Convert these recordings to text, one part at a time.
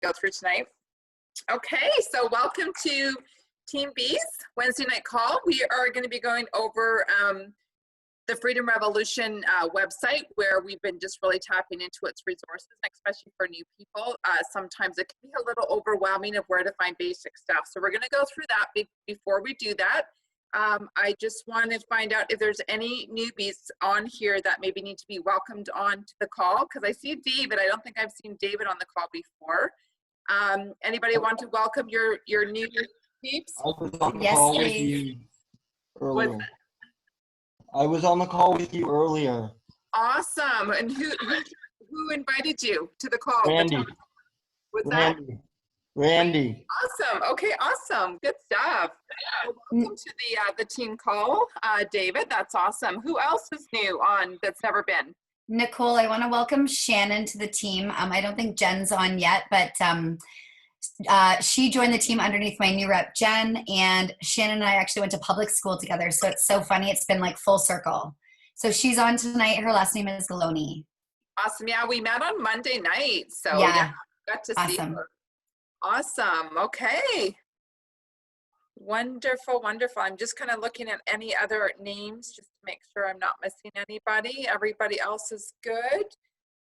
go through tonight. Okay, so welcome to Team B's Wednesday night call. We are going to be going over the Freedom Revolution website, where we've been just really tapping into its resources, especially for new people. Sometimes it can be a little overwhelming of where to find basic stuff. So we're going to go through that. Before we do that, I just want to find out if there's any newbies on here that maybe need to be welcomed on to the call, because I see David. I don't think I've seen David on the call before. Anybody want to welcome your new peeps? Yes, please. I was on the call with you earlier. Awesome. And who invited you to the call? Randy. Randy. Awesome. Okay, awesome. Good stuff. Welcome to the team call, David. That's awesome. Who else is new on that's never been? Nicole, I want to welcome Shannon to the team. I don't think Jen's on yet, but she joined the team underneath my new rep, Jen, and Shannon and I actually went to public school together. So it's so funny. It's been like full circle. So she's on tonight. Her last name is Galoni. Awesome. Yeah, we met on Monday night. So yeah got to see her. Awesome. Okay. Wonderful, wonderful. I'm just kind of looking at any other names just to make sure I'm not missing anybody. Everybody else is good.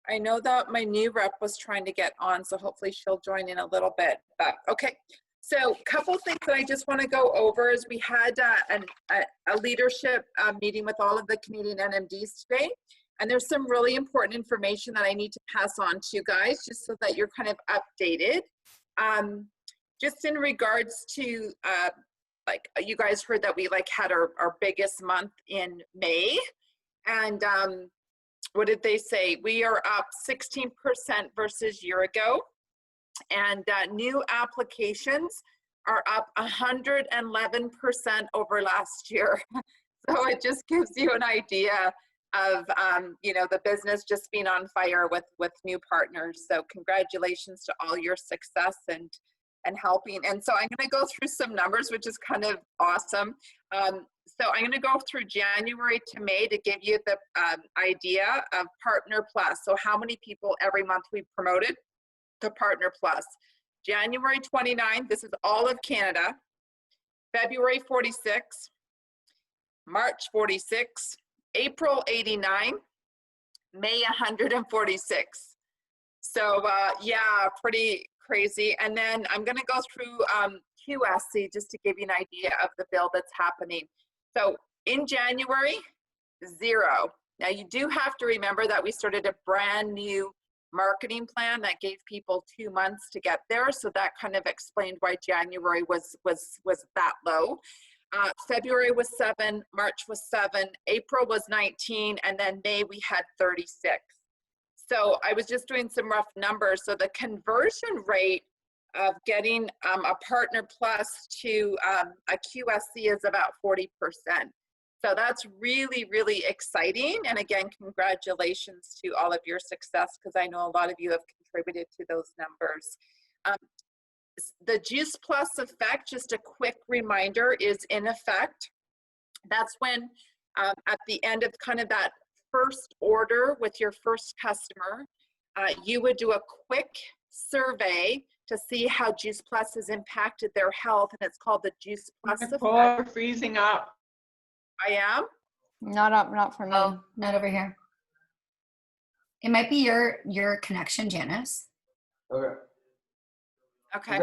I know that my new rep was trying to get on, so hopefully she'll join in a little bit. But okay, so a couple things that I just want to go over is we had a leadership meeting with all of the Canadian NMDs today, and there's some really important information that I need to pass on to you guys just so that you're kind of updated. Just in regards to like you guys heard that we had our biggest month in May, and what did they say? We are up 16% versus year ago, and new applications are up 111% over last year. So it just gives you an idea of the business just being on fire with new partners. So congratulations to all your success and helping. And so I'm going to go through some numbers, which is kind of awesome. So I'm going to go through January to May to give you the idea of Partner Plus. So how many people every month we promoted to Partner Plus. January 29, this is all of Canada. February 46, March 46, April 89, May 146. So yeah, pretty crazy. And then I'm going to go through QSC just to give you an idea of the build that's happening. So in January, 0. Now you do have to remember that we started a brand new marketing plan that gave people 2 months to get there. So that kind of explained why January was that low. February was 7, March was 7, April was 19, and then May we had 36. So I was just doing some rough numbers. So the conversion rate of getting a Partner Plus to a QSC is about 40%. So that's really, really exciting. And again, congratulations to all of your success, because I know a lot of you have contributed to those numbers. The Juice Plus effect, just a quick reminder, is in effect. That's when at the end of kind of that first order with your first customer, you would do a quick survey to see how Juice Plus has impacted their health, and it's called the Juice Plus effect. We're freezing up. I am? Not for me. Oh, not over here. It might be your connection, Janice. Okay.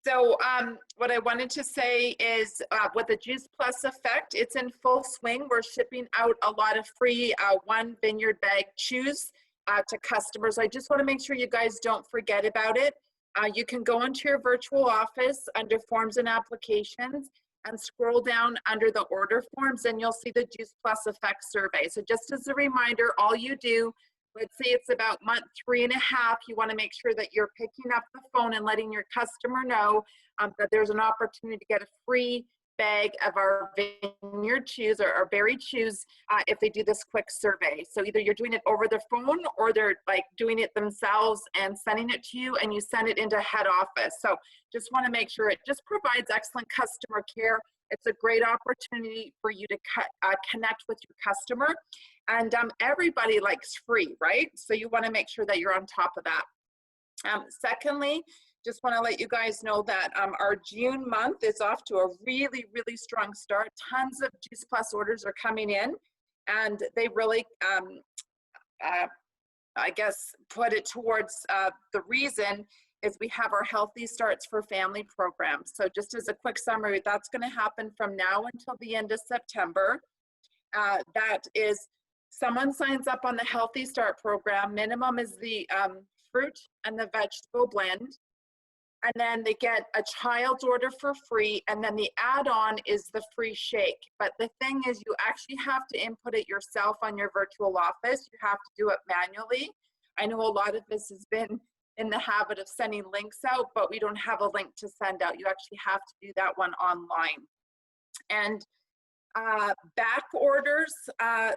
So what I wanted to say is with the Juice Plus effect, it's in full swing. We're shipping out a lot of free One Vineyard Bag chews to customers. I just want to make sure you guys don't forget about it. You can go into your virtual office under Forms and Applications and scroll down under the order forms, and you'll see the Juice Plus effect survey. So just as a reminder, all you do, let's say it's about month 3.5, you want to make sure that you're picking up the phone and letting your customer know that there's an opportunity to get a free bag of our vineyard chews or our berry chews if they do this quick survey. So either you're doing it over the phone or they're doing it themselves and sending it to you, and you send it into head office. So just want to make sure it just provides excellent customer care. It's a great opportunity for you to connect with your customer, and everybody likes free, right? So you want to make sure that you're on top of that. Secondly, just want to let you guys know that our June month is off to a really, really strong start. Tons of Juice Plus orders are coming in, and they really, I guess, put it towards the reason is we have our Healthy Starts for Family program. So just as a quick summary, that's going to happen from now until the end of September. That is, someone signs up on the Healthy Start program. Minimum is the fruit and the vegetable blend. And then they get a child's order for free. And then the add-on is the free shake. But the thing is, you actually have to input it yourself on your virtual office. You have to do it manually. I know a lot of this has been in the habit of sending links out, but we don't have a link to send out. You actually have to do that one online. And back orders,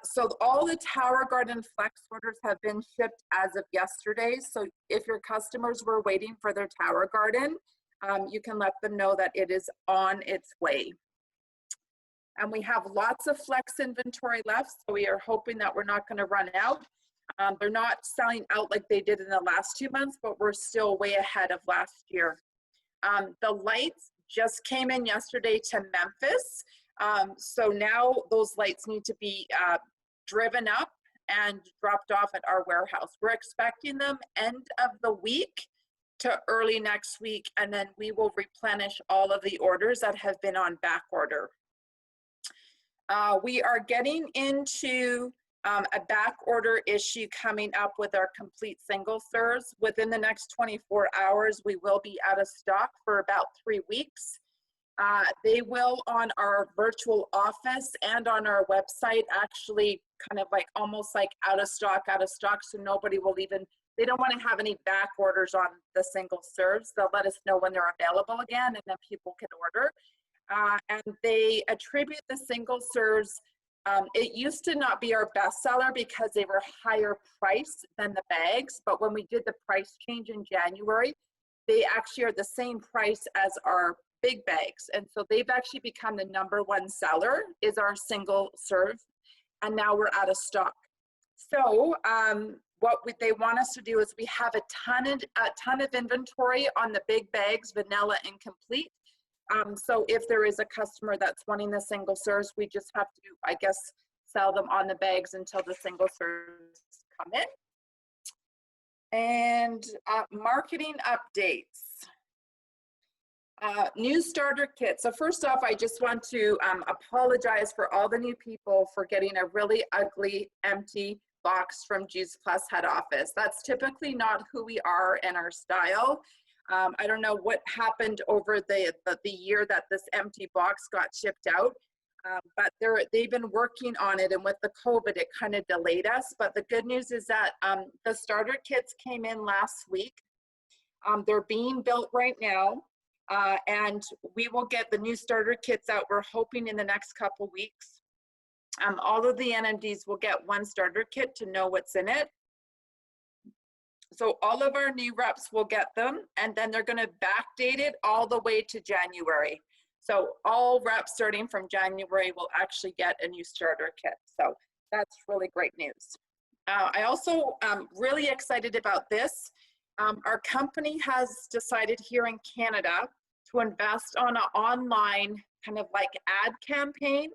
so all the Tower Garden Flex orders have been shipped as of yesterday. So if your customers were waiting for their Tower Garden, you can let them know that it is on its way. And we have lots of Flex inventory left, so we are hoping that we're not going to run out. They're not selling out like they did in the last 2 months, but we're still way ahead of last year. The lights just came in yesterday to Memphis. So now those lights need to be driven up and dropped off at our warehouse. We're expecting them end of the week to early next week, and then we will replenish all of the orders that have been on back order. We are getting into a back order issue coming up with our complete single serves. Within the next 24 hours, we will be out of stock for about 3 weeks. They will on our virtual office and on our website actually kind of like almost like out of stock, so nobody will even, they don't want to have any back orders on the single serves. They'll let us know when they're available again, and then people can order. And they attribute the single serves. It used to not be our best seller because they were higher price than the bags, but when we did the price change in January, they actually are the same price as our big bags. And so they've actually become the #1 seller is our single serve. And now we're out of stock. So what they want us to do is we have a ton of inventory on the big bags, vanilla and complete. So if there is a customer that's wanting the single serves, we just have to, I guess, sell them on the bags until the single serves come in. And marketing updates. New starter kit. So first off, I just want to apologize for all the new people for getting a really ugly, empty box from Juice Plus head office. That's typically not who we are and our style. I don't know what happened over the year that this empty box got shipped out, but they've been working on it, and with the COVID, it kind of delayed us. But the good news is that the starter kits came in last week. They're being built right now. And we will get the new starter kits out, we're hoping in the next couple weeks. All of the NMDs will get one starter kit to know what's in it. So all of our new reps will get them, and then they're gonna backdate it all the way to January. So all reps starting from January will actually get a new starter kit. So that's really great news. I also am really excited about this. Our company has decided here in Canada to invest on an online kind of like ad campaign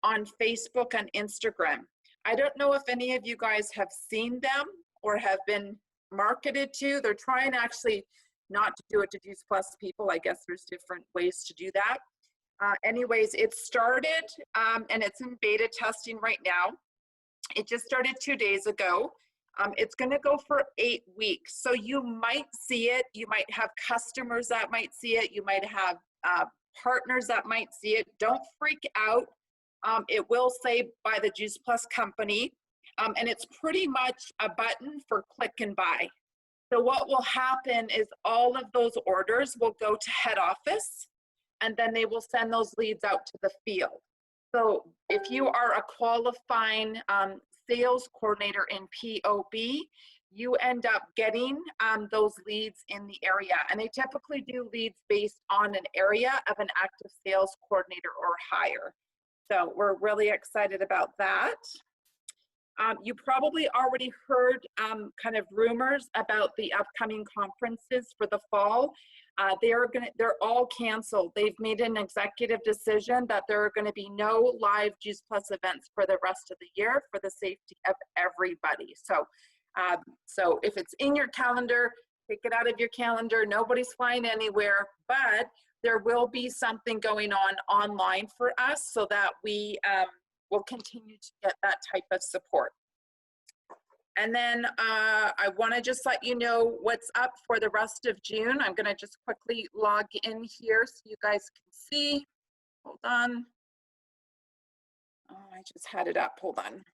on Facebook and Instagram. I don't know if any of you guys have seen them or have been marketed to. They're trying actually not to do it to Juice Plus people. I guess there's different ways to do that. Anyways, it started and it's in beta testing right now. It just started 2 days ago. It's going to go for 8 weeks. So you might see it. You might have customers that might see it. You might have partners that might see it. Don't freak out. It will say by the Juice Plus company. And it's pretty much a button for click and buy. So what will happen is all of those orders will go to head office, and then they will send those leads out to the field. So if you are a qualifying sales coordinator in POB, you end up getting those leads in the area. And they typically do leads based on an area of an active sales coordinator or higher. So we're really excited about that. You probably already heard kind of rumors about the upcoming conferences for the fall. They're all canceled. They've made an executive decision that there are going to be no live Juice Plus events for the rest of the year for the safety of everybody. So if it's in your calendar, take it out of your calendar. Nobody's flying anywhere, but there will be something going on online for us so that we will continue to get that type of support. And then I want to just let you know what's up for the rest of June. I'm going to just quickly log in here so you guys can see. Hold on. Oh, I just had it up. Hold on.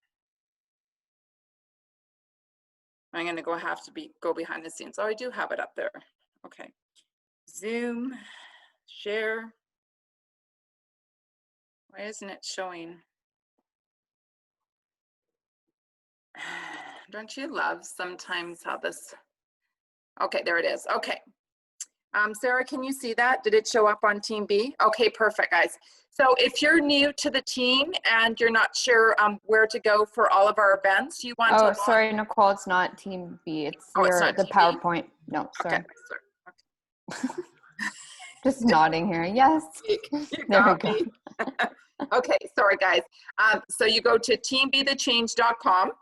I'm going to go behind the scenes. Oh, I do have it up there. Okay. Zoom, share. Why isn't it showing? Don't you love sometimes how this, okay, there it is. Okay. Sarah, can you see that? Did it show up on Team B? Okay, perfect, guys. So if you're new to the team and you're not sure where to go for all of our events, you want to. Oh, sorry, Nicole, it's not Team B. It's the Team PowerPoint. B? No, sorry. Okay, sorry. Okay. Just nodding here. Yes. You There we got go. me. Okay, sorry guys. So you go to teambethechange.com.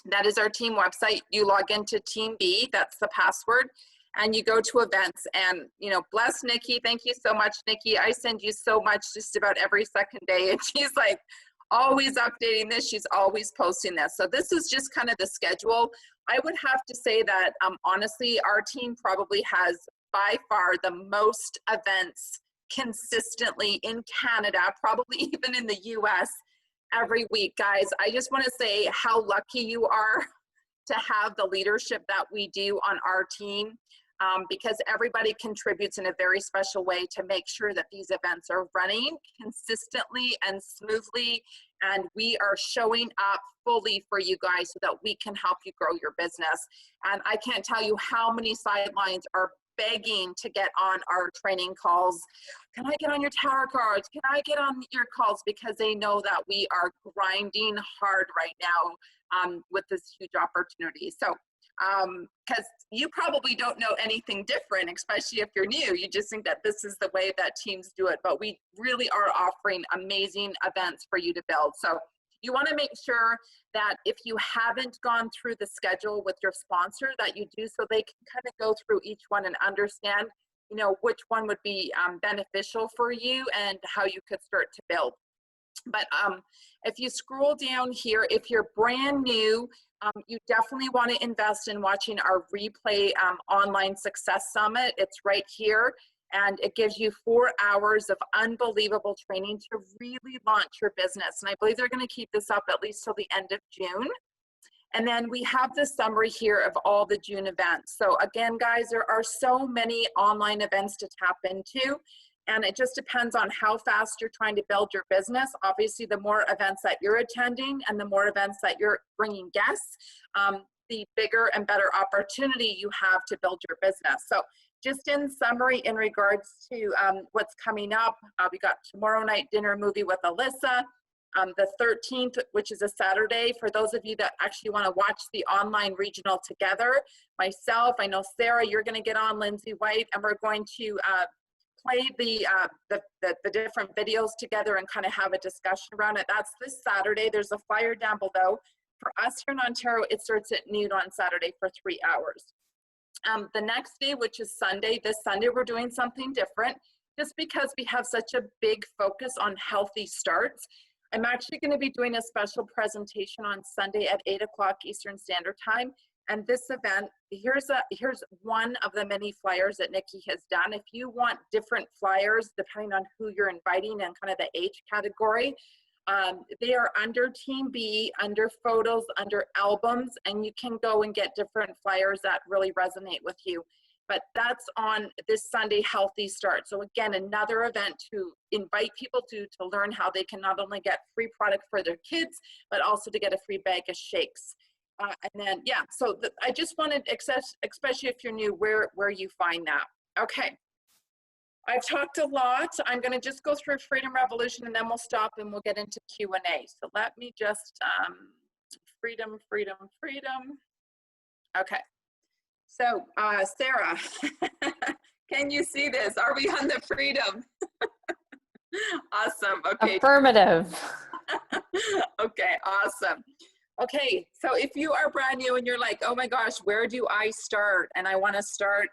That is our team website. You log into Team B, that's the password, and you go to events. And you know, bless Nikki. Thank you so much, Nikki. I send you so much just about every second day, and she's like always updating this. She's always posting this. So this is just kind of the schedule. I would have to say that honestly, our team probably has by far the most events consistently in Canada, probably even in the US every week. Guys, I just want to say how lucky you are to have the leadership that we do on our team, because everybody contributes in a very special way to make sure that these events are running consistently and smoothly, and we are showing up fully for you guys so that we can help you grow your business. And I can't tell you how many sidelines are begging to get on our training calls. Can I get on your tower cards? Can I get on your calls? Because they know that we are grinding hard right now with this huge opportunity. So, because you probably don't know anything different, especially if you're new, you just think that this is the way that teams do it, but we really are offering amazing events for you to build. So you want to make sure that if you haven't gone through the schedule with your sponsor, that you do, so they can kind of go through each one and understand, you know, which one would be beneficial for you and how you could start to build. But if you scroll down here, if you're brand new, you definitely want to invest in watching our replay online success summit. It's right here. And it gives you 4 hours of unbelievable training to really launch your business. And I believe they're going to keep this up at least till the end of June. And then we have the summary here of all the June events. So again, guys, there are so many online events to tap into. And it just depends on how fast you're trying to build your business. Obviously, the more events that you're attending and the more events that you're bringing guests, the bigger and better opportunity you have to build your business. So just in summary, in regards to what's coming up, we got tomorrow night dinner movie with Alyssa, the 13th, which is a Saturday. For those of you that actually want to watch the online regional together, myself, I know Sarah, you're going to get on, Lindsay White, and we're going to play the different videos together and kind of have a discussion around it. That's this Saturday. There's a flyer down below. For us here in Ontario, it starts at noon on Saturday for 3 hours. The next day, which is Sunday, this Sunday, we're doing something different just because we have such a big focus on healthy starts. I'm actually going to be doing a special presentation on Sunday at 8 o'clock Eastern Standard Time. And this event, here's one of the many flyers that Nikki has done. If you want different flyers, depending on who you're inviting and kind of the age category, they are under Team B, under photos, under albums, and you can go and get different flyers that really resonate with you. But that's on this Sunday, Healthy Start. So again, another event to invite people to learn how they can not only get free product for their kids, but also to get a free bag of shakes. And then, yeah, so I just wanted, especially if you're new, where you find that. Okay. I've talked a lot. I'm going to just go through Freedom Revolution and then we'll stop and we'll get into Q&A. So let me just freedom, freedom, freedom. Okay. So, Sarah, can you see this? Are we on the freedom? Awesome. Okay. Affirmative. Okay, awesome. Okay, so if you are brand new and you're like, oh my gosh, where do I start? And I want to start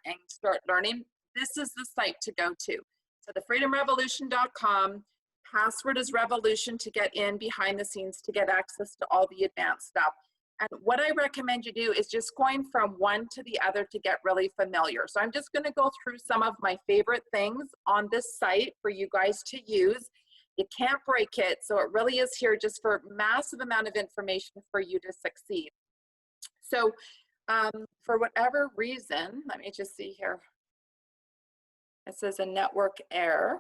learning, this is the site to go to. So thefreedomrevolution.com, password is revolution to get in behind the scenes to get access to all the advanced stuff. And what I recommend you do is just going from one to the other to get really familiar. So I'm just going to go through some of my favorite things on this site for you guys to use. You can't break it, so it really is here just for massive amount of information for you to succeed. So for whatever reason, let me just see here. It says a network error.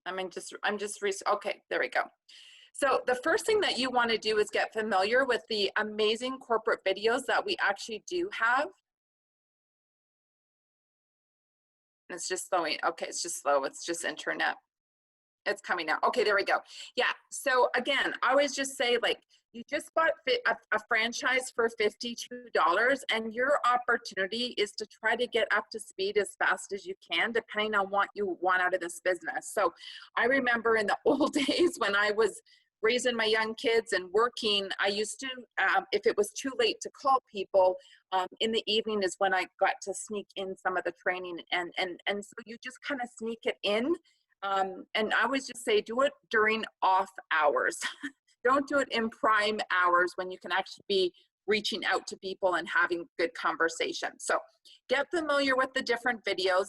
Okay, there we go. So the first thing that you want to do is get familiar with the amazing corporate videos that we actually do have. And it's just slowing. Okay, it's just slow. It's just internet. It's coming now. Okay, there we go. Yeah, so again, I always just say, like, you just bought a franchise for $52 and your opportunity is to try to get up to speed as fast as you can, depending on what you want out of this business. So I remember in the old days when I was raising my young kids and working, I used to, if it was too late to call people, in the evening is when I got to sneak in some of the training. And so you just kind of sneak it in. And I always just say, do it during off hours. Don't do it in prime hours when you can actually be reaching out to people and having good conversation. So get familiar with the different videos.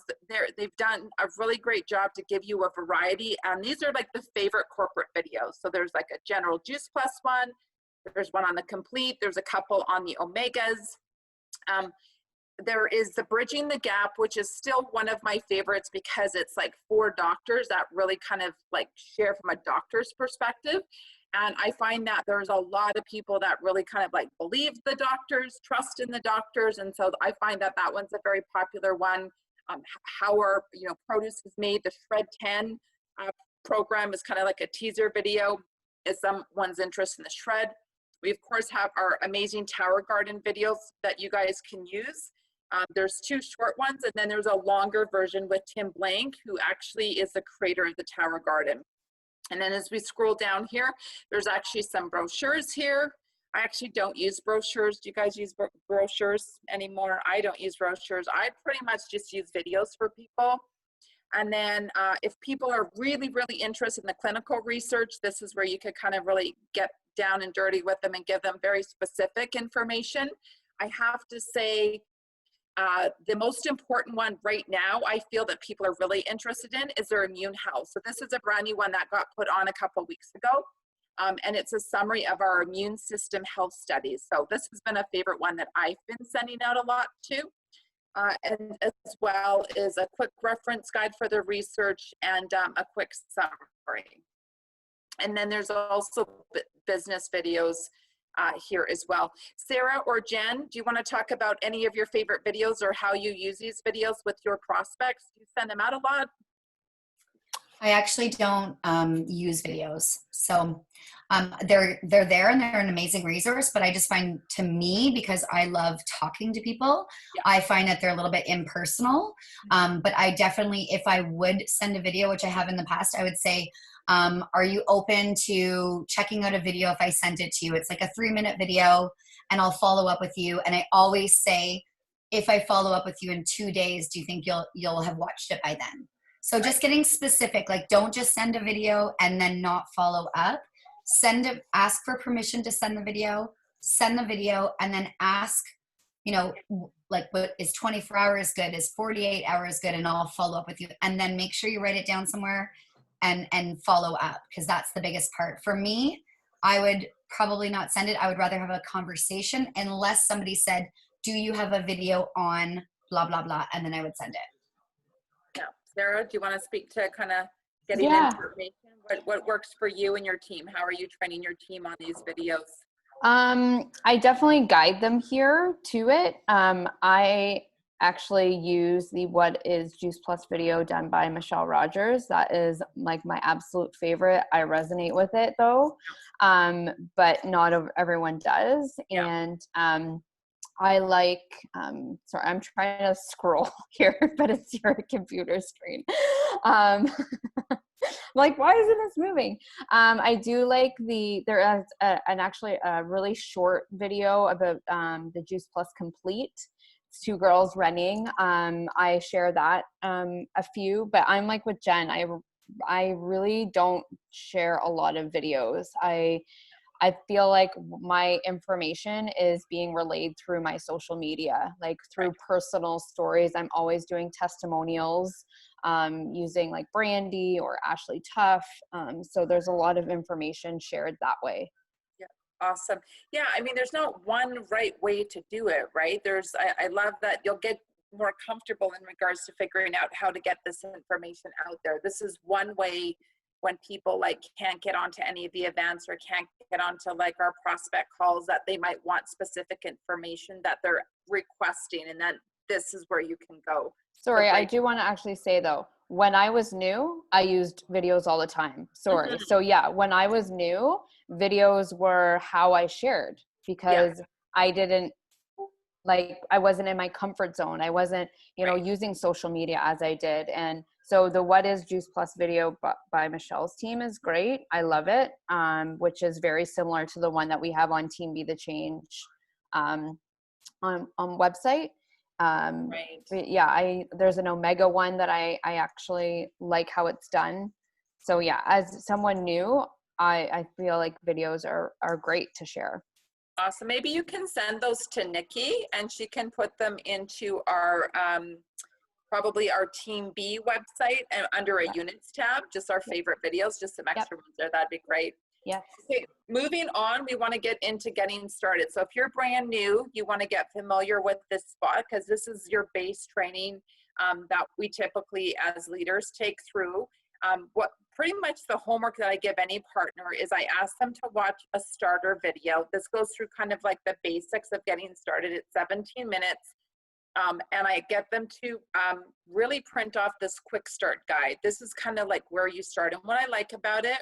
They've done a really great job to give you a variety. And these are like the favorite corporate videos. So there's like a General Juice Plus one. There's one on the Complete. There's a couple on the Omegas. There is the Bridging the Gap, which is still one of my favorites because it's like 4 doctors that really kind of like share from a doctor's perspective. And I find that there's a lot of people that really kind of like believe the doctors, trust in the doctors. And so I find that that one's a very popular one. How our produce is made. The Shred 10 program is kind of like a teaser video if someone's interested in the shred. We of course have our amazing Tower Garden videos that you guys can use. There's 2 short ones, and then there's a longer version with Tim Blank, who actually is the creator of the Tower Garden. And then as we scroll down here, there's actually some brochures here. I actually don't use brochures. Do you guys use brochures anymore? I don't use brochures. I pretty much just use videos for people. And then if people are really, really interested in the clinical research, this is where you could kind of really get down and dirty with them and give them very specific information. I have to say, the most important one right now, I feel that people are really interested in is their immune health. So this is a brand new one that got put on a couple weeks ago. And it's a summary of our immune system health studies. So this has been a favorite one that I've been sending out a lot too. And as well as a quick reference guide for the research and a quick summary. And then there's also business videos here as well. Sarah or Jen, do you want to talk about any of your favorite videos or how you use these videos with your prospects? Do you send them out a lot? I actually don't use videos. So they're there and they're an amazing resource, but I just find, to me, because I love talking to people, yeah, I find that they're a little bit impersonal. But I definitely, if I would send a video, which I have in the past, I would say, are you open to checking out a video if I sent it to you? It's like a 3-minute video and I'll follow up with you. And I always say, if I follow up with you in 2 days, do you think you'll have watched it by then? So just getting specific, like don't just send a video and then not follow up. Ask for permission to send the video, send the video, and then ask, like, what is 24 hours good? Is 48 hours good? And I'll follow up with you. And then make sure you write it down somewhere and follow up, because that's the biggest part. For me, I would probably not send it. I would rather have a conversation unless somebody said, do you have a video on blah, blah, blah? And then I would send it. Yeah. Sarah, do you want to speak to kind of getting information? What works for you and your team? How are you training your team on these videos? I definitely guide them here to it. I actually use the What is Juice Plus video done by Michelle Rogers. That is like my absolute favorite. I resonate with it though, but not everyone does. Yeah. And I like, sorry, I'm trying to scroll here, but it's your computer screen. Like, why isn't this moving? I do like there is actually a really short video about the Juice Plus Complete. It's 2 girls running. I share that a few, but I'm like with Jen. I really don't share a lot of videos. I feel like my information is being relayed through my social media, like through personal stories. I'm always doing testimonials using like Brandy or Ashley Tuff. So there's a lot of information shared that way. Yeah, awesome. Yeah, I mean, there's not one right way to do it, right? I love that you'll get more comfortable in regards to figuring out how to get this information out there. This is one way when people like can't get onto any of the events or can't get onto like our prospect calls, that they might want specific information that they're requesting, and then this is where you can go. Sorry, I do want to actually say though, when I was new, I used videos all the time. Sorry. So yeah, when I was new, videos were how I shared, because I didn't I wasn't in my comfort zone. I wasn't, using social media as I did. And so the What is Juice Plus video by Michelle's team is great. I love it, which is very similar to the one that we have on Team Be the Change on website. Yeah, there's an Omega one that I actually like how it's done. So yeah, as someone new, I feel like videos are great to share. Awesome. Maybe you can send those to Nikki and she can put them into our probably our Team B website and under a units tab, just our favorite videos, just some extra ones there. That'd be great. Yes. Okay, moving on, we want to get into getting started. So if you're brand new, you want to get familiar with this spot, because this is your base training that we typically as leaders take through. What pretty much the homework that I give any partner is I ask them to watch a starter video. This goes through kind of like the basics of getting started. It's 17 minutes. And I get them to really print off this quick start guide. This is kind of like where you start. And what I like about it,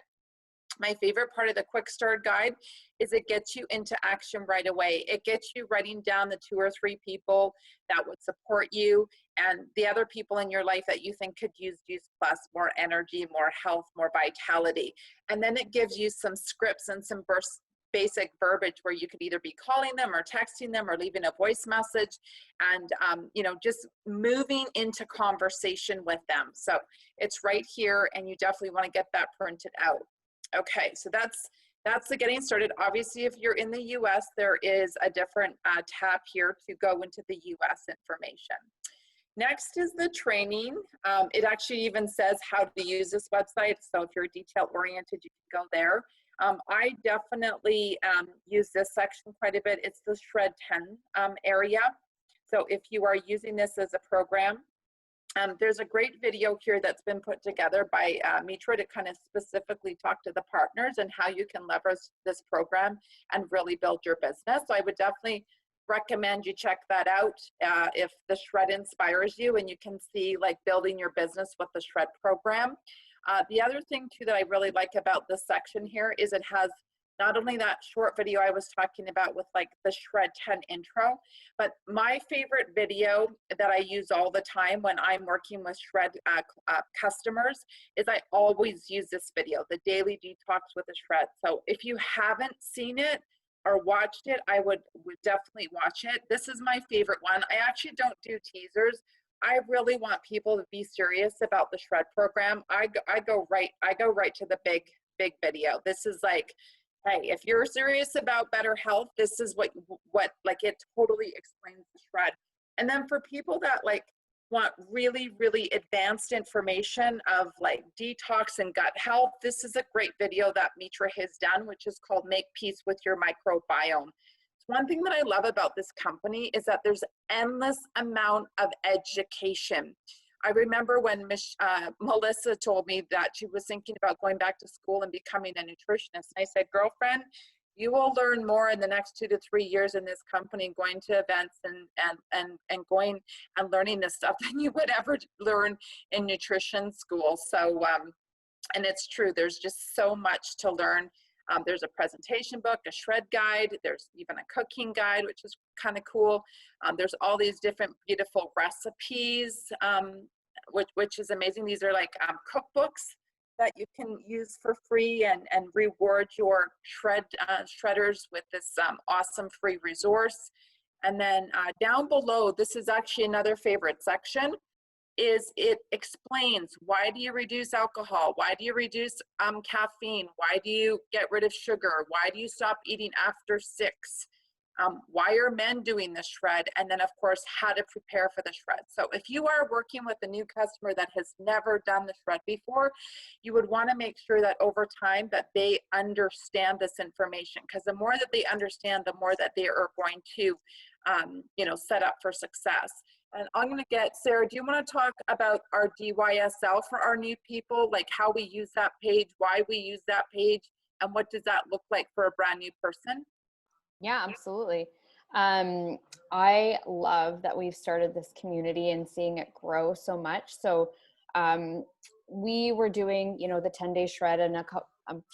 my favorite part of the quick start guide, is it gets you into action right away. It gets you writing down the 2 or 3 people that would support you and the other people in your life that you think could use Juice Plus, more energy, more health, more vitality. And then it gives you some scripts and some basic verbiage where you could either be calling them or texting them or leaving a voice message, and just moving into conversation with them. So it's right here, and you definitely want to get that printed out. Okay, so that's the getting started. Obviously, if you're in the US, there is a different tab here to go into the US information. Next is the training. It actually even says how to use this website. So if you're detail oriented, you can go there. I definitely use this section quite a bit. It's the Shred 10 area. So if you are using this as a program, there's a great video here that's been put together by Mitra to kind of specifically talk to the partners and how you can leverage this program and really build your business. So I would definitely recommend you check that out if the Shred inspires you and you can see like building your business with the Shred program. The other thing too that I really like about this section here is it has not only that short video I was talking about with like the Shred 10 intro, but my favorite video that I use all the time when I'm working with Shred customers is I always use this video, the Daily Detox with the Shred. So if you haven't seen it or watched it, I would definitely watch it. This is my favorite one. I actually don't do teasers. I really want people to be serious about the Shred program. I go right to the big video. This is like, hey, if you're serious about better health, this is what like it totally explains the Shred. And then for people that like want really, really advanced information of like detox and gut health, this is a great video that Mitra has done, which is called Make Peace with Your Microbiome. One thing that I love about this company is that there's endless amount of education. I remember when Melissa told me that she was thinking about going back to school and becoming a nutritionist. And I said, girlfriend, You will learn more in the next 2 to 3 years in this company, going to events and going and learning this stuff than you would ever learn in nutrition school. So, and it's true, there's just so much to learn. There's a presentation book, a shred guide, there's even a cooking guide, which is kind of cool. There's all these different beautiful recipes, which is amazing. These are like cookbooks that you can use for free and reward your shredders with this awesome free resource. And then down below, this is actually another favorite section, is it explains, why do you reduce alcohol? Why do you reduce caffeine? Why do you get rid of sugar? Why do you stop eating after 6? Why are men doing the shred? And then of course, how to prepare for the shred. So if you are working with a new customer that has never done the shred before, you would want to make sure that over time that they understand this information, because the more that they understand, the more that they are going to, set up for success. And I'm going to get, Sarah, do you want to talk about our DYSL for our new people, like how we use that page, why we use that page, and what does that look like for a brand new person? Yeah, absolutely. I love that we've started this community and seeing it grow so much. So we were doing, the 10-day shred, and a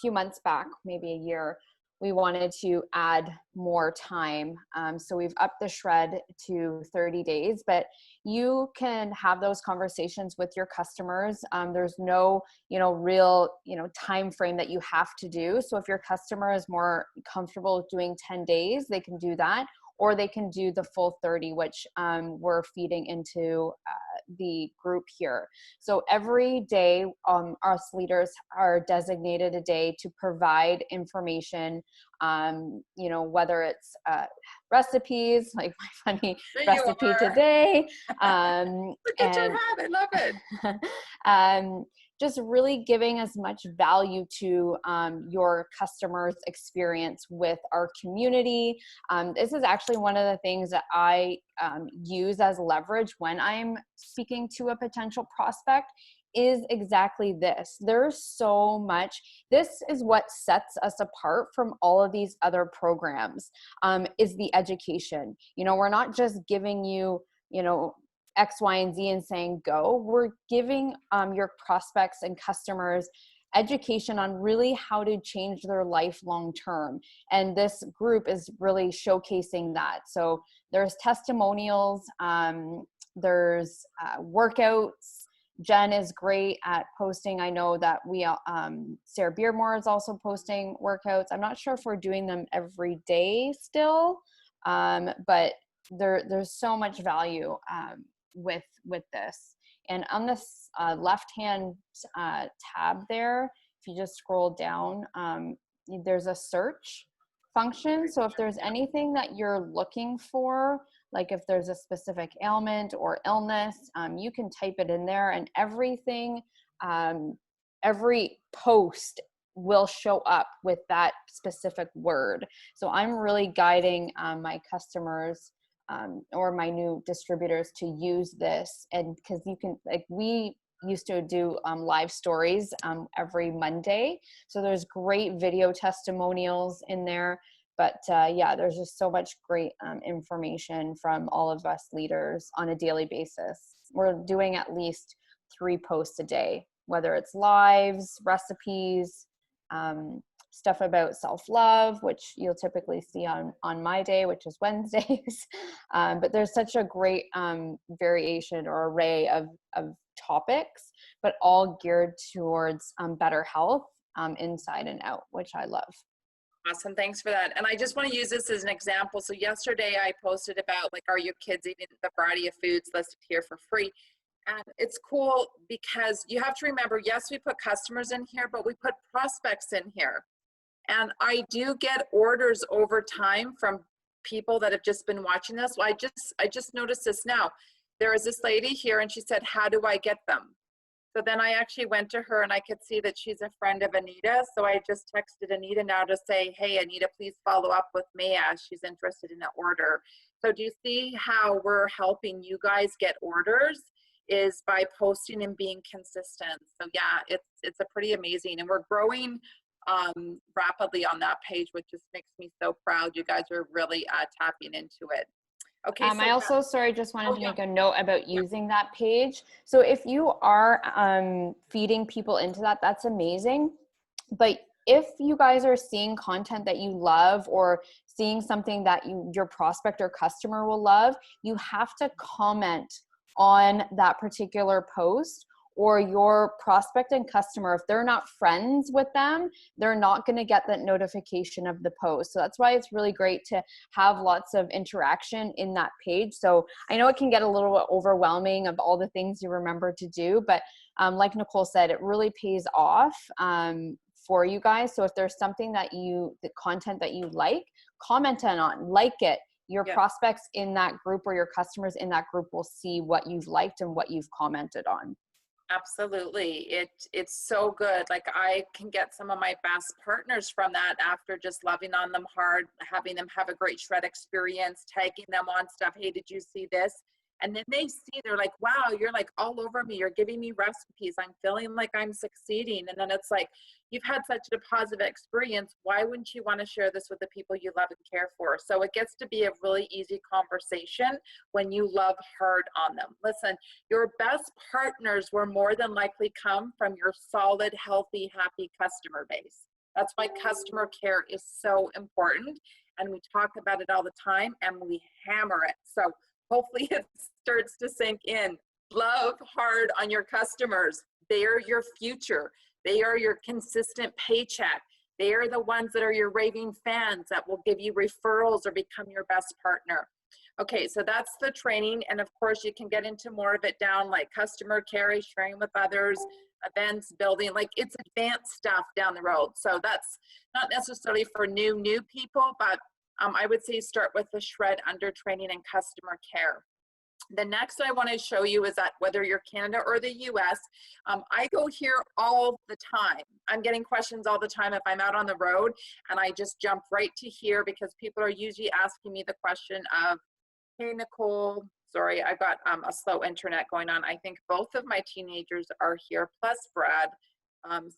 few months back, maybe a year, we wanted to add more time. So we've upped the shred to 30 days, but you can have those conversations with your customers. There's no, real, time frame that you have to do. So if your customer is more comfortable with doing 10 days, they can do that, or they can do the full 30, which we're feeding into the group here. So every day, us leaders are designated a day to provide information, whether it's recipes, like my funny recipe today. Look at your hat, I love it. Just really giving as much value to your customers' experience with our community. This is actually one of the things that I use as leverage when I'm speaking to a potential prospect, is exactly this. There's so much. This is what sets us apart from all of these other programs, is the education. We're not just giving you, X, Y, and Z and saying go. We're giving your prospects and customers education on really how to change their life long term. And this group is really showcasing that. So there's testimonials, there's workouts. Jen is great at posting. I know that Sarah Beardmore is also posting workouts. I'm not sure if we're doing them every day still, but there's so much value with this. And on this left-hand tab there, if you just scroll down, there's a search function. So if there's anything that you're looking for, like if there's a specific ailment or illness, you can type it in there, and everything, every post will show up with that specific word. So I'm really guiding my customers or my new distributors to use this, and because you can, we used to do live stories every Monday, so there's great video testimonials in there. But there's just so much great information from all of us leaders on a daily basis. We're doing at least 3 posts a day, whether it's lives, recipes, stuff about self-love, which you'll typically see on my day, which is Wednesdays. But there's such a great variation or array of topics, but all geared towards better health inside and out, which I love. Awesome, thanks for that. And I just want to use this as an example. So yesterday I posted about, like, are your kids eating the variety of foods listed here for free? And it's cool because you have to remember, yes, we put customers in here, but we put prospects in here. And I do get orders over time from people that have just been watching this. Well, I just noticed this now. There is this lady here and she said, how do I get them? So then I actually went to her and I could see that she's a friend of Anita. So I just texted Anita now to say, hey, Anita, please follow up with me as she's interested in an order. So do you see how we're helping you guys get orders? Is by posting and being consistent. So yeah, it's a pretty amazing, and we're growing rapidly on that page, which just makes me so proud. You guys are really tapping into it. Okay. I also, sorry, just wanted to yeah. make a note about using that page. So if you are feeding people into that, that's amazing. But if you guys are seeing content that you love or seeing something that your prospect or customer will love, you have to comment on that particular post, or your prospect and customer, if they're not friends with them, they're not going to get that notification of the post. So that's why it's really great to have lots of interaction in that page. So I know it can get a little bit overwhelming of all the things you remember to do, but like Nicole said, it really pays off for you guys. So if there's something that the content that you like, comment on, like it. Your prospects in that group or your customers in that group will see what you've liked and what you've commented on. Absolutely. It's so good. Like, I can get some of my best partners from that after just loving on them hard, having them have a great shred experience, tagging them on stuff. Hey, did you see this? And then they see, they're like, wow, you're like all over me. You're giving me recipes. I'm feeling like I'm succeeding. And then it's like, you've had such a positive experience. Why wouldn't you want to share this with the people you love and care for? So it gets to be a really easy conversation when you love hard on them. Listen, your best partners will more than likely come from your solid, healthy, happy customer base. That's why customer care is so important. And we talk about it all the time and we hammer it. So hopefully it starts to sink in. Love hard on your customers. They are your future. They are your consistent paycheck. They are the ones that are your raving fans that will give you referrals or become your best partner. Okay, so that's the training. And of course, you can get into more of it down, like customer care, sharing with others, events, building, like it's advanced stuff down the road. So that's not necessarily for new people, but I would say start with the shred under training and customer care. The next I want to show you is that whether you're Canada or the US, I go here all the time. I'm getting questions all the time if I'm out on the road, and I just jump right to here because people are usually asking me the question of, hey, Nicole, sorry, I've got a slow internet going on. I think both of my teenagers are here, plus Brad.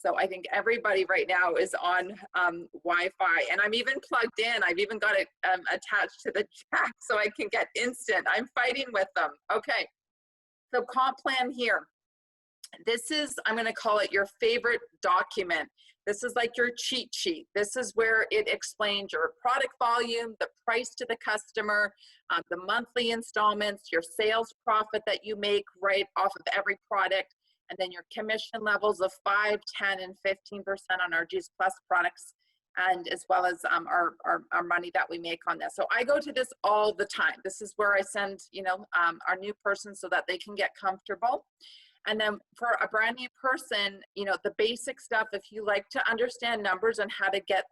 So I think everybody right now is on Wi-Fi, and I'm even plugged in. I've even got it attached to the jack so I can get instant. I'm fighting with them. Okay, so comp plan here. This is, I'm going to call it your favorite document. This is like your cheat sheet. This is where it explains your product volume, the price to the customer, the monthly installments, your sales profit that you make right off of every product, and then your commission levels of 5, 10, and 15% on our Juice Plus products, and as well as our money that we make on this. So I go to this all the time. This is where I send, our new person so that they can get comfortable. And then for a brand new person, the basic stuff, if you like to understand numbers and how to get,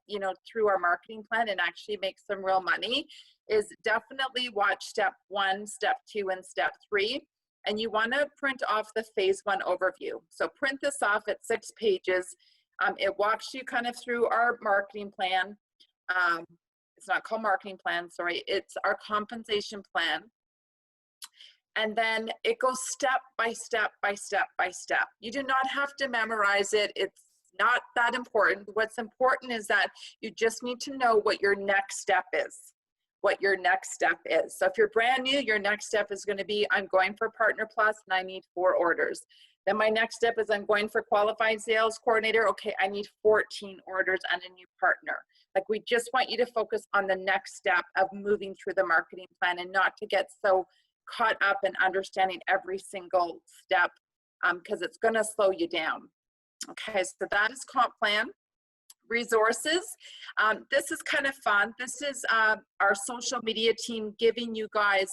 through our marketing plan and actually make some real money, is definitely watch step 1, step 2, and step 3. And you want to print off the phase 1 overview. So print this off at 6 pages. It walks you kind of through our marketing plan. It's not called marketing plan, sorry. It's our compensation plan. And then it goes step by step by step by step. You do not have to memorize it. It's not that important. What's important is that you just need to know what your next step is. So if you're brand new, your next step is going to be, I'm going for Partner Plus and I need 4 orders. Then my next step is I'm going for Qualified Sales Coordinator. Okay, I need 14 orders and a new partner. Like, we just want you to focus on the next step of moving through the marketing plan and not to get so caught up in understanding every single step because it's going to slow you down. Okay, so that is comp plan. Resources. This is kind of fun. This is our social media team giving you guys,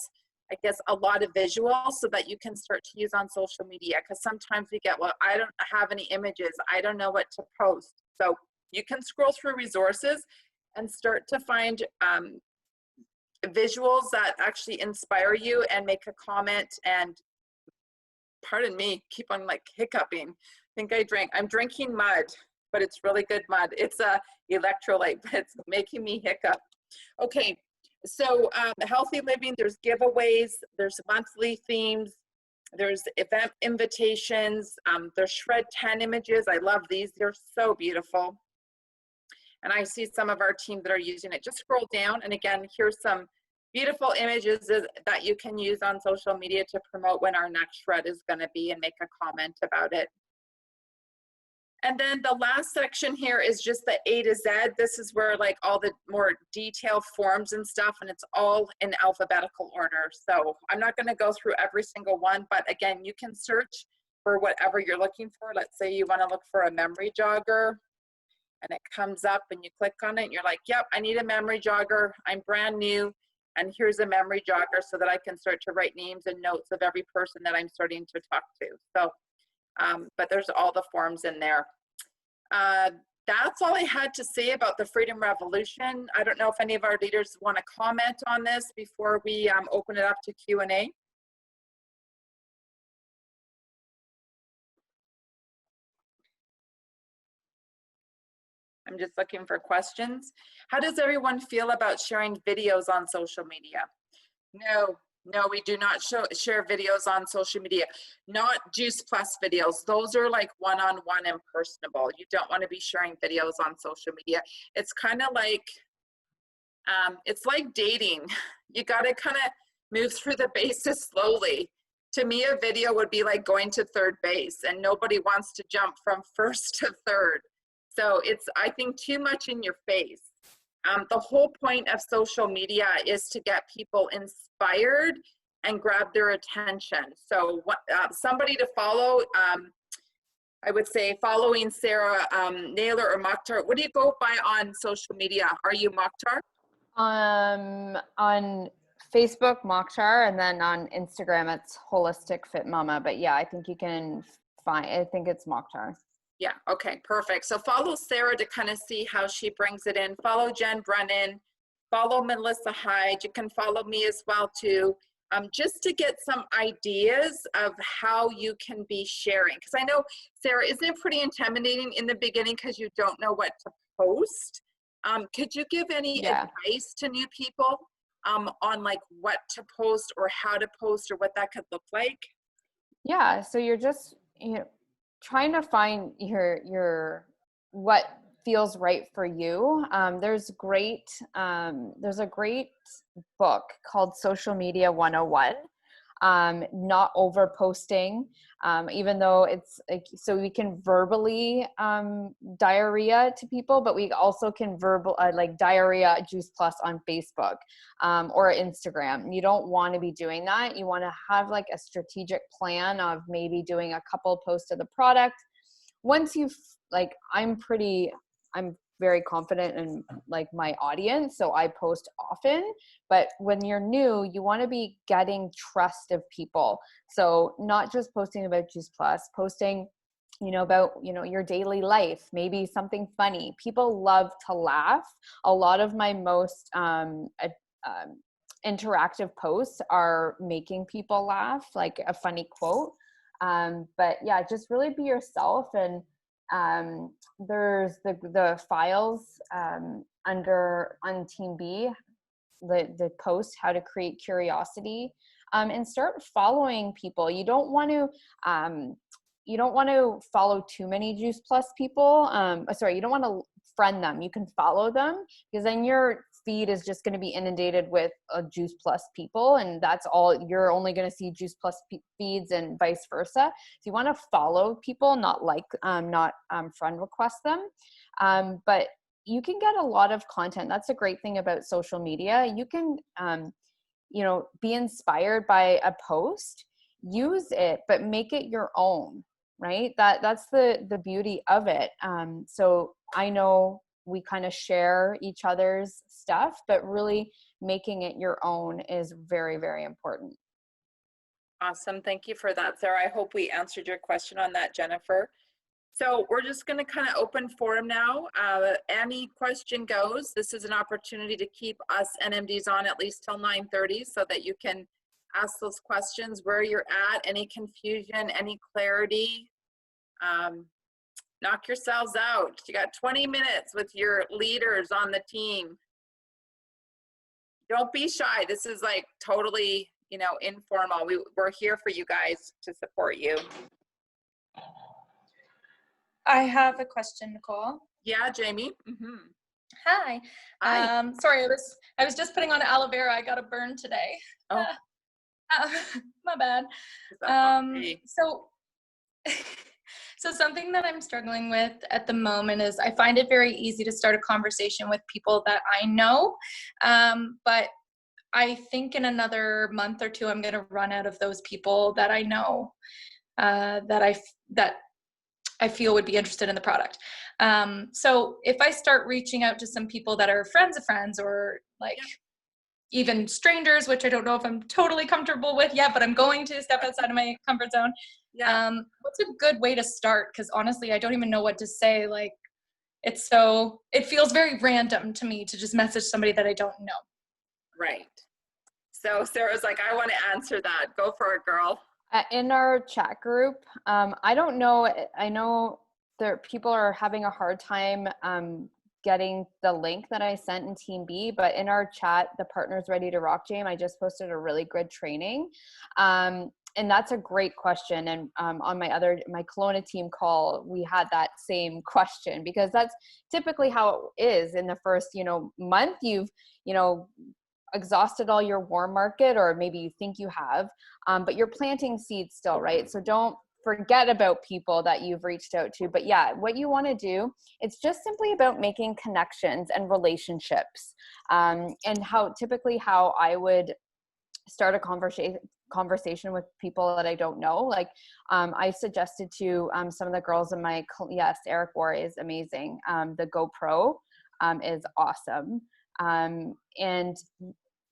I guess, a lot of visuals so that you can start to use on social media, because sometimes we get, well, I don't have any images. I don't know what to post. So you can scroll through resources and start to find visuals that actually inspire you and make a comment. And pardon me, keep on like hiccuping. I'm drinking mud, but it's really good mud. It's a electrolyte, but it's making me hiccup. Okay, so healthy living, there's giveaways, there's monthly themes, there's event invitations, there's Shred 10 images. I love these, they're so beautiful. And I see some of our team that are using it. Just scroll down, and again, here's some beautiful images that you can use on social media to promote when our next shred is going to be and make a comment about it. And then the last section here is just the A to Z. This is where like all the more detailed forms and stuff, and it's all in alphabetical order. So I'm not going to go through every single one, but again, you can search for whatever you're looking for. Let's say you want to look for a memory jogger, and it comes up and you click on it and you're like, yep, I need a memory jogger. I'm brand new, and here's a memory jogger so that I can start to write names and notes of every person that I'm starting to talk to. So but there's all the forms in there. That's all I had to say about the Freedom Revolution. I don't know if any of our leaders want to comment on this before we open it up to Q&A. I'm just looking for questions. How does everyone feel about sharing videos on social media? No, we do not share videos on social media. Not Juice Plus videos. Those are like one-on-one and personable. You don't want to be sharing videos on social media. It's kind of like, it's like dating. You got to kind of move through the bases slowly. To me, a video would be like going to third base, and nobody wants to jump from first to third. So it's, I think, too much in your face. The whole point of social media is to get people inspired and grab their attention. So somebody to follow, I would say following Sarah Naylor or Mokhtar. What do you go by on social media? Are you Mokhtar? On Facebook, Mokhtar, and then on Instagram, it's Holistic Fit Mama. But yeah, I think you can find, I think it's Mokhtar. Yeah, okay, perfect. So follow Sarah to kind of see how she brings it in. Follow Jen Brennan, follow Melissa Hyde. You can follow me as well too, just to get some ideas of how you can be sharing. Because I know, Sarah, isn't it pretty intimidating in the beginning because you don't know what to post? Could you give any advice to new people on like what to post or how to post or what that could look like? Yeah, so you're just, you know, trying to find your what feels right for you. There's a great book called Social Media 101. Not over posting, even though it's like, so we can verbally diarrhea to people, but we also can like diarrhea Juice Plus on Facebook or Instagram. You don't want to be doing that. You want to have like a strategic plan of maybe doing a couple posts of the product. Once you've like, I'm very confident in like my audience, so I post often. But when you're new, you want to be getting trust of people. So not just posting about Juice Plus, posting, you know, about, you know, your daily life, maybe something funny. People love to laugh. A lot of my most interactive posts are making people laugh, like a funny quote. But yeah, just really be yourself. And there's the files under on Team B, the post how to create curiosity, and start following people. You don't want to follow too many Juice Plus people. You don't want to friend them. You can follow them, because then your feed is just going to be inundated with Juice Plus people, and that's all. You're only going to see Juice Plus feeds and vice versa. So you want to follow people, not friend request them. But you can get a lot of content. That's a great thing about social media. You can, be inspired by a post, use it, but make it your own, right? That's the beauty of it. So I know we kind of share each other's stuff, but really making it your own is very, very important. Awesome. Thank you for that, Sarah. I hope we answered your question on that, Jennifer. So we're just going to kind of open forum now. Any question goes. This is an opportunity to keep us NMDs on at least till 9:30 so that you can ask those questions where you're at, any confusion, any clarity. Knock yourselves out. You got 20 minutes with your leaders on the team. Don't be shy. This is like totally, informal. We're here for you guys to support you. I have a question, Nicole. Yeah, Jamie. Mm-hmm. Hi. Hi. Sorry, I was just putting on aloe vera. I got a burn today. Oh. Uh, my bad. That's okay. So so something that I'm struggling with at the moment is I find it very easy to start a conversation with people that I know. But I think in another month or two, I'm going to run out of those people that I know, that I feel would be interested in the product. So if I start reaching out to some people that are friends of friends, or like even strangers, which I don't know if I'm totally comfortable with yet, but I'm going to step outside of my comfort zone. Yeah. What's a good way to start? Because honestly, I don't even know what to say. Like, it feels very random to me to just message somebody that I don't know. Right. So Sarah's like, I want to answer that. Go for it, girl. In our chat group, I don't know. I know there people are having a hard time getting the link that I sent in Team B, but in our chat, the Partners Ready to Rock Jam, I just posted a really good training. And that's a great question. And on my Kelowna team call, we had that same question, because that's typically how it is in the first, month. You've, exhausted all your warm market, or maybe you think you have, but you're planting seeds still, right? So don't forget about people that you've reached out to. But yeah, what you want to do, it's just simply about making connections and relationships. And how I would start a conversation with people that I don't know. Like I suggested to some of the girls in my, yes, Eric War is amazing. The GoPro is awesome. And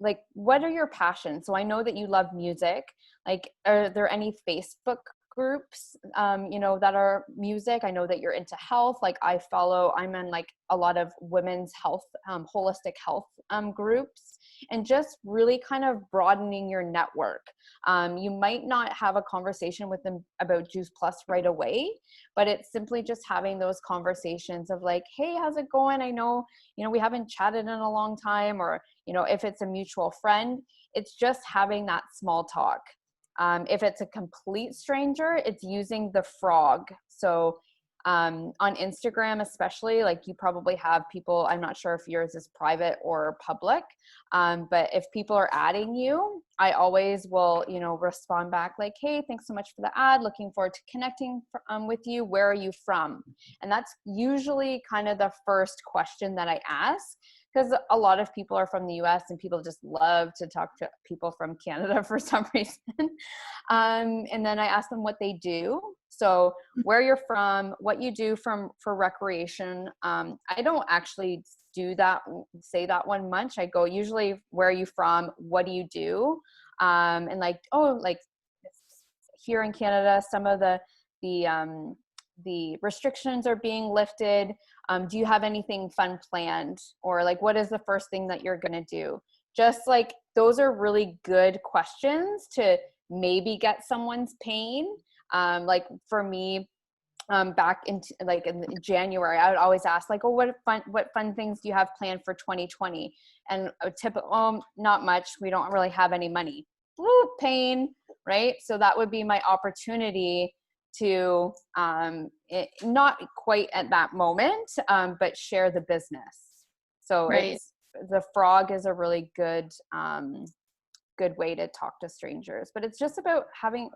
like, what are your passions? So I know that you love music. Like, are there any Facebook groups, that are music? I know that you're into health. Like I'm in like a lot of women's health, holistic health groups, and just really kind of broadening your network. You might not have a conversation with them about Juice Plus right away, but it's simply just having those conversations of like, hey, how's it going? I know, we haven't chatted in a long time, or, if it's a mutual friend, it's just having that small talk. If it's a complete stranger, it's using the frog. So on Instagram, especially, like you probably have people, I'm not sure if yours is private or public, but if people are adding you, I always will, respond back like, hey, thanks so much for the ad. Looking forward to connecting with you. Where are you from? And that's usually kind of the first question that I ask, because a lot of people are from the US and people just love to talk to people from Canada for some reason. And then I ask them what they do. So where you're from, what you do for recreation. I don't actually say that one much. I go usually, where are you from? What do you do? And like here in Canada, some of the restrictions are being lifted. Do you have anything fun planned? Or like, what is the first thing that you're going to do? Just like, those are really good questions to maybe get someone's pain. Like for me, back in January, I would always ask like, oh, what fun things do you have planned for 2020? And a typical, not much. We don't really have any money. Ooh, pain, right? So that would be my opportunity to not quite at that moment, but share the business. So Right. The frog is a really good way to talk to strangers, but it's just about having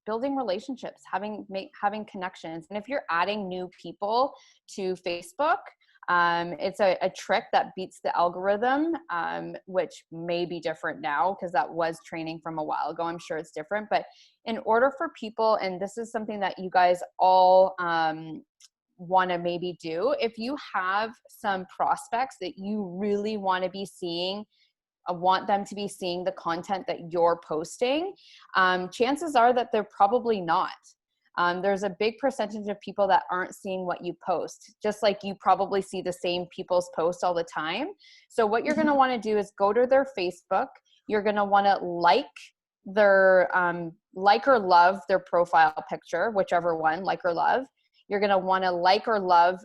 building relationships, having connections. And if you're adding new people to Facebook, it's a trick that beats the algorithm, which may be different now because that was training from a while ago. I'm sure it's different, but in order for people, and this is something that you guys all want to maybe do, if you have some prospects that you really want to be seeing, want them to be seeing the content that you're posting, chances are that they're probably not. There's a big percentage of people that aren't seeing what you post, just like you probably see the same people's posts all the time. So what you're going to want to do is go to their Facebook. You're going to want to like or love their profile picture, whichever one, like or love. You're going to want to like or love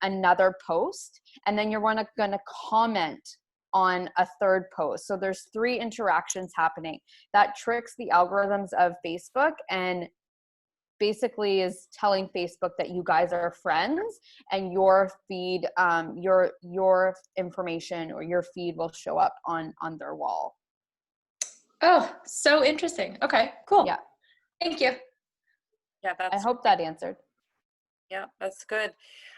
another post, and then you're going to comment on a third post. So there's 3 interactions happening. That tricks the algorithms of Facebook and basically is telling Facebook that you guys are friends, and your feed, your information or your feed will show up on their wall. Oh, so interesting. Okay, cool. Yeah. Thank you. Yeah, I that's, hope that answered. yeah, that's good.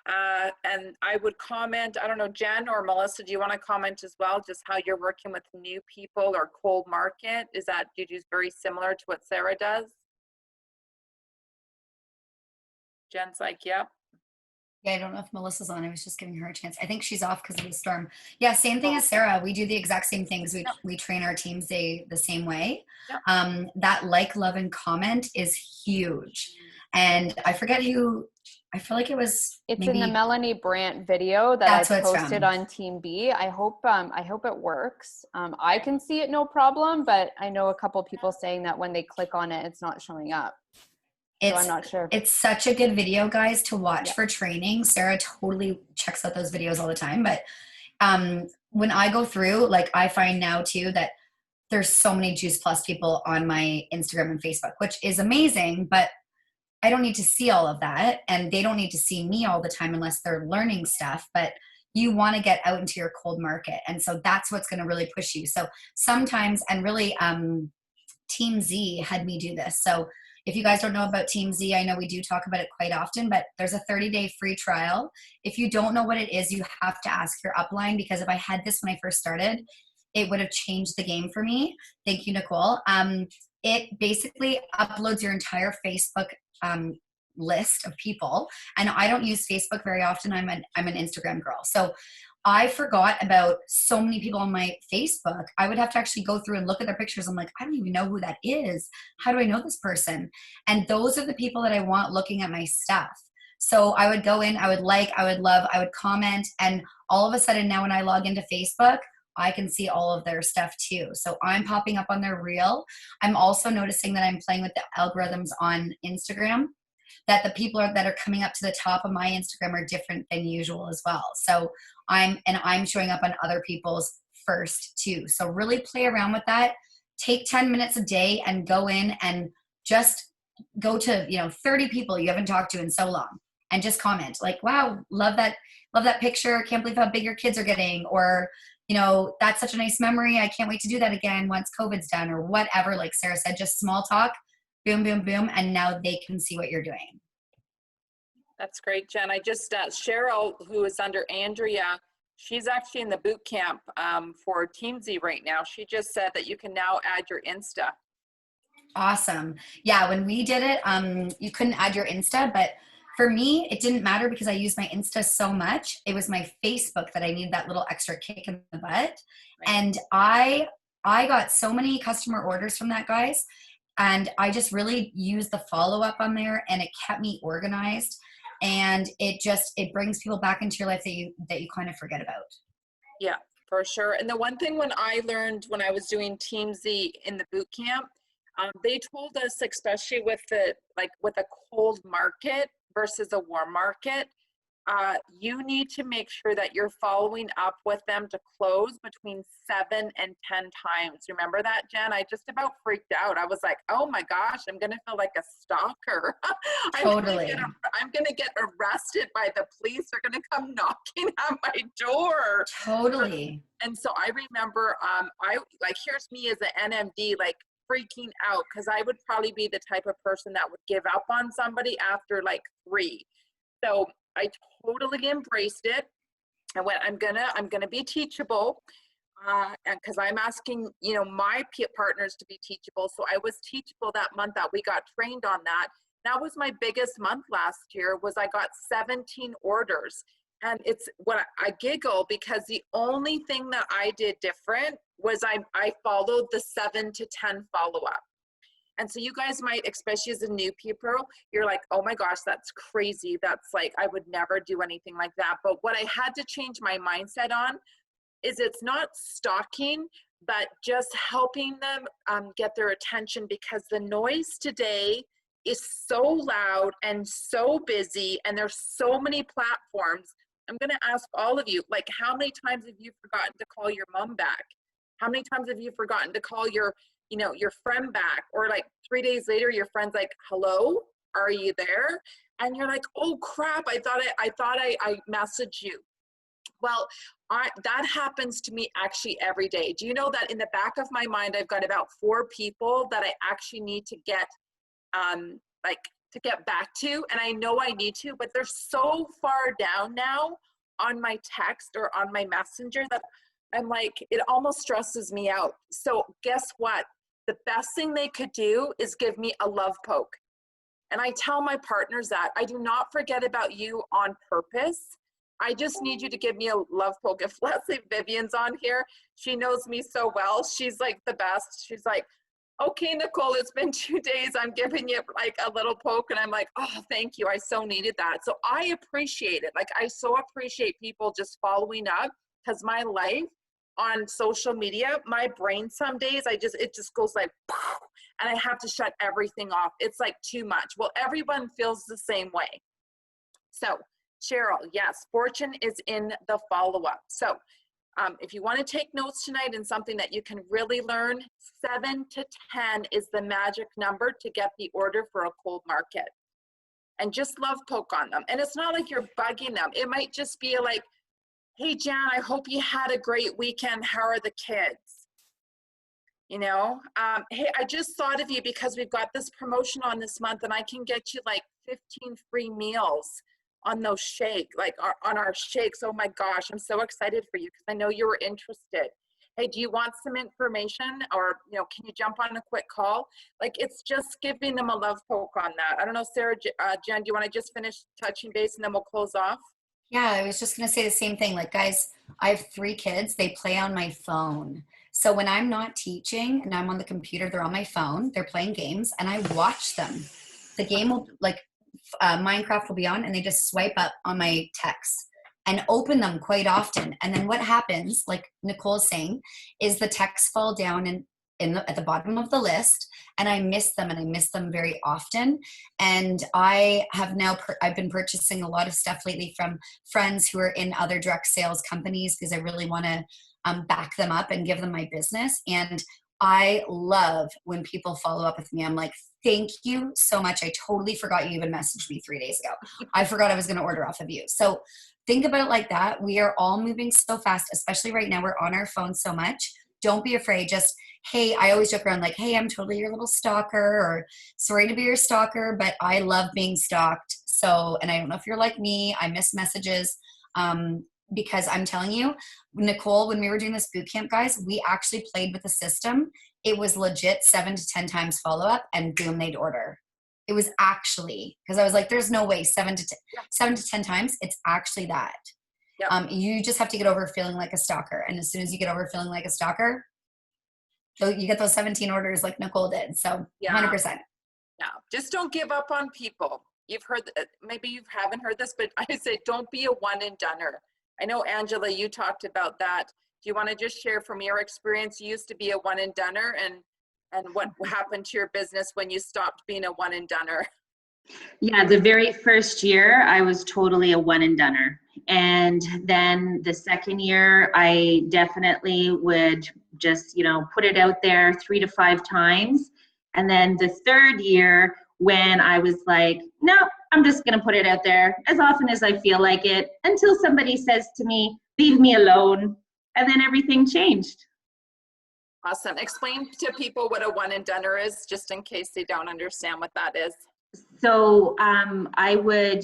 And I would comment, I don't know, Jen or Melissa, do you want to comment as well, just how you're working with new people or cold market? Is that, do you do very similar to what Sarah does? Jen's like, yep. Yeah, I don't know if Melissa's on. I was just giving her a chance. I think she's off because of the storm. Yeah, same thing as Sarah. We do the exact same things. We train our teams the same way. Yep. That like, love, and comment is huge. And I forget who. I feel like it was. It's maybe, in the Melanie Brandt video that That's I what it's posted from. on Team B. I hope it works. I can see it no problem, but I know a couple people saying that when they click on it, it's not showing up. So I'm not sure. It's such a good video, guys, to watch Yeah. for training. Sarah totally checks out those videos all the time. But when I go through, like, I find now too that there's so many Juice Plus people on my Instagram and Facebook, which is amazing, but I don't need to see all of that. And they don't need to see me all the time unless they're learning stuff. But you want to get out into your cold market. And so that's what's going to really push you. So sometimes, and really, Team Z had me do this. So if you guys don't know about Team Z, I know we do talk about it quite often, but there's a 30-day free trial. If you don't know what it is, you have to ask your upline, because if I had this when I first started, it would have changed the game for me. Thank you, Nicole. It basically uploads your entire Facebook list of people. And I don't use Facebook very often. I'm an Instagram girl. So I forgot about so many people on my Facebook. I would have to actually go through and look at their pictures. I'm like, I don't even know who that is. How do I know this person? And those are the people that I want looking at my stuff. So I would go in, I would like, I would love, I would comment. And all of a sudden now when I log into Facebook, I can see all of their stuff too. So I'm popping up on their reel. I'm also noticing that I'm playing with the algorithms on Instagram, that the people that are coming up to the top of my Instagram are different than usual as well. So I'm showing up on other people's first too. So really play around with that. Take 10 minutes a day and go in and just go to, 30 people you haven't talked to in so long and just comment like, wow, love that picture. Can't believe how big your kids are getting. Or, that's such a nice memory. I can't wait to do that again once COVID's done, or whatever. Like Sarah said, just small talk, boom, boom, boom. And now they can see what you're doing. That's great, Jen. I just, Cheryl, who is under Andrea, she's actually in the boot camp for Team Z right now. She just said that you can now add your Insta. Awesome. Yeah, when we did it, you couldn't add your Insta, but for me, it didn't matter because I used my Insta so much. It was my Facebook that I needed that little extra kick in the butt. Right. And I got so many customer orders from that, guys. And I just really used the follow-up on there, and it kept me organized. And it brings people back into your life that you kind of forget about. Yeah, for sure. And the one thing when I learned when I was doing Team Z in the boot camp, they told us, especially with a cold market versus a warm market, you need to make sure that you're following up with them to close between 7 and 10 times. Remember that, Jen? I just about freaked out. I was like, oh my gosh, I'm going to feel like a stalker. Totally. I'm going to get arrested by the police. They're going to come knocking at my door. Totally. And so I remember, here's me as an NMD, freaking out, because I would probably be the type of person that would give up on somebody after 3. So I totally embraced it. I went, I'm gonna be teachable, and because I'm asking, my partners to be teachable. So I was teachable that month that we got trained on that. That was my biggest month last year. Was I got 17 orders, and it's what I giggle because the only thing that I did different was I followed the 7 to 10 follow up. And so you guys might, especially as a new people, you're like, oh my gosh, that's crazy. That's I would never do anything like that. But what I had to change my mindset on is it's not stalking, but just helping them get their attention, because the noise today is so loud and so busy, and there's so many platforms. I'm going to ask all of you, how many times have you forgotten to call your mom back? How many times have you forgotten to call your friend back? Or 3 days later, your friend's like, hello? are you there? And you're like, oh crap, I thought I messaged you. Well, that happens to me actually every day. Do you know that in the back of my mind, I've got about 4 people that I actually need to get, to get back to, and I know I need to, but they're so far down now on my text or on my messenger that I'm like, it almost stresses me out. So guess what? The best thing they could do is give me a love poke. And I tell my partners that I do not forget about you on purpose. I just need you to give me a love poke. If Leslie Vivian's on here, she knows me so well. She's like the best. She's like, okay, Nicole, it's been 2 days. I'm giving you like a little poke. And I'm like, oh, thank you. I so needed that. So I appreciate it. Like, I so appreciate people just following up, because my life on social media, my brain some days, it just goes like, and I have to shut everything off. It's like too much. Well, everyone feels the same way. So Cheryl, yes, fortune is in the follow-up. So if you want to take notes tonight and something that you can really learn, 7 to 10 is the magic number to get the order for a cold market. And just love poke on them. And it's not like you're bugging them. It might just be like, hey, Jan, I hope you had a great weekend. How are the kids? You know, hey, I just thought of you because we've got this promotion on this month and I can get you like 15 free meals on those shakes, like on our shakes. Oh my gosh, I'm so excited for you because I know you were interested. Hey, do you want some information, or, you know, can you jump on a quick call? Like, it's just giving them a love poke on that. I don't know, Sarah, Jen, do you want to just finish touching base and then we'll close off? Yeah, I was just going to say the same thing. Like, guys, I have 3 kids. They play on my phone. So when I'm not teaching and I'm on the computer, they're on my phone. They're playing games and I watch them. The game will, like, Minecraft will be on and they just swipe up on my texts and open them quite often. And then what happens, like Nicole's saying, is the texts fall down at the bottom of the list, and I miss them, and I miss them very often. And I have now, I've been purchasing a lot of stuff lately from friends who are in other direct sales companies because I really want to back them up and give them my business. And I love when people follow up with me. I'm like, thank you so much. I totally forgot you even messaged me 3 days ago. I forgot I was going to order off of you. So think about it like that. We are all moving so fast, especially right now. We're on our phones so much. Don't be afraid. Just, hey, I always joke around like, hey, I'm totally your little stalker, or sorry to be your stalker, but I love being stalked. So, and I don't know if you're like me, I miss messages. Because I'm telling you, Nicole, when we were doing this boot camp, guys, we actually played with the system. It was legit 7 to 10 times follow up, and boom, they'd order. It was actually, because I was like, there's no way 7 to 10 times. It's actually that. Yep. You just have to get over feeling like a stalker. And as soon as you get over feeling like a stalker, you get those 17 orders like Nicole did. So yeah. 100%. Yeah. Just don't give up on people. You've heard, maybe you haven't heard this, but I say, don't be a one and doneer. I know, Angela, you talked about that. Do you want to just share from your experience? You used to be a one and doneer, and what happened to your business when you stopped being a one and doneer? Yeah, the very first year, I was totally a one and doneer. And then the second year, I definitely would just, put it out there 3 to 5 times. And then the third year, when I was like, no, I'm just going to put it out there as often as I feel like it, until somebody says to me, leave me alone. And then everything changed. Awesome. Explain to people what a one and doneer is, just in case they don't understand what that is. So I would,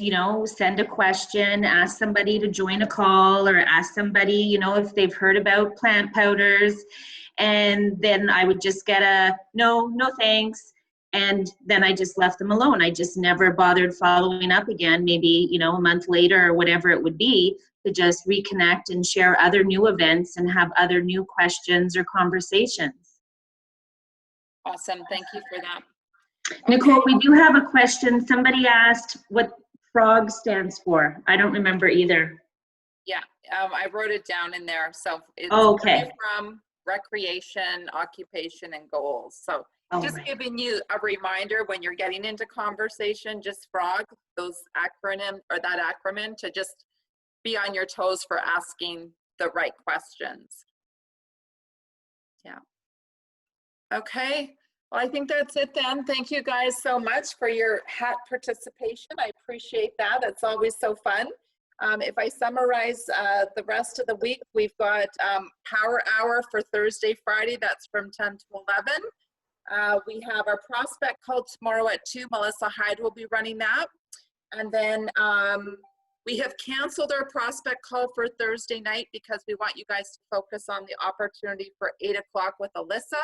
send a question, ask somebody to join a call, or ask somebody, if they've heard about plant powders. And then I would just get a no thanks. And then I just left them alone. I just never bothered following up again, maybe, a month later or whatever it would be, to just reconnect and share other new events and have other new questions or conversations. Awesome. Thank you for that. Nicole, we do have a question. Somebody asked what FROG stands for. I don't remember either. Yeah, I wrote it down in there. So it's okay. From recreation, occupation, and goals. So just giving you a reminder when you're getting into conversation, just FROG, those acronym or that acronym, to just be on your toes for asking the right questions. Yeah. Okay. Well, I think that's it then. Thank you guys so much for your hat participation. I appreciate that. It's always so fun. If I summarize the rest of the week, we've got Power Hour for Thursday, Friday. That's from 10 to 11. We have our prospect call tomorrow at 2. Melissa Hyde will be running that. And then we have canceled our prospect call for Thursday night because we want you guys to focus on the opportunity for 8 o'clock with Alyssa.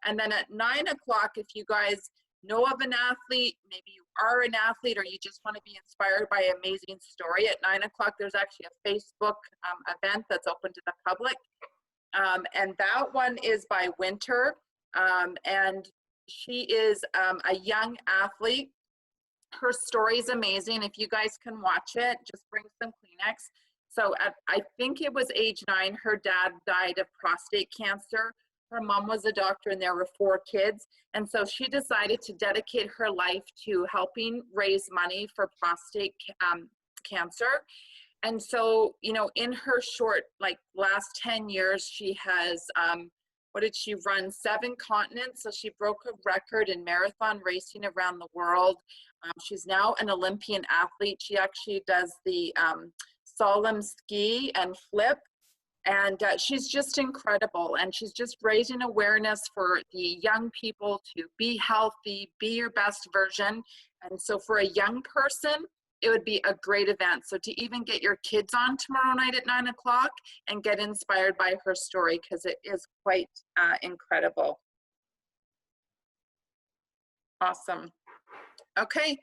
And then at 9 o'clock, if you guys know of an athlete, maybe you are an athlete or you just want to be inspired by an amazing story, at 9 o'clock, there's actually a Facebook event that's open to the public. And that one is by Winter. And she is a young athlete. Her story is amazing. If you guys can watch it, just bring some Kleenex. So at, I think it was age 9, her dad died of prostate cancer. Her mom was a doctor and there were 4 kids. And so she decided to dedicate her life to helping raise money for prostate cancer. And so, you know, in her short, like last 10 years, she has, what did she run? 7 continents. So she broke a record in marathon racing around the world. She's now an Olympian athlete. She actually does the slalom ski and flip. And she's just incredible. And she's just raising awareness for the young people to be healthy, be your best version. And so for a young person, it would be a great event. So to even get your kids on tomorrow night at 9 o'clock and get inspired by her story, because it is quite incredible. Awesome. Okay.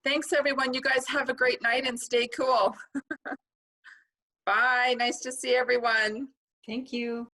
Thanks, everyone. You guys have a great night and stay cool. Bye. Nice to see everyone. Thank you.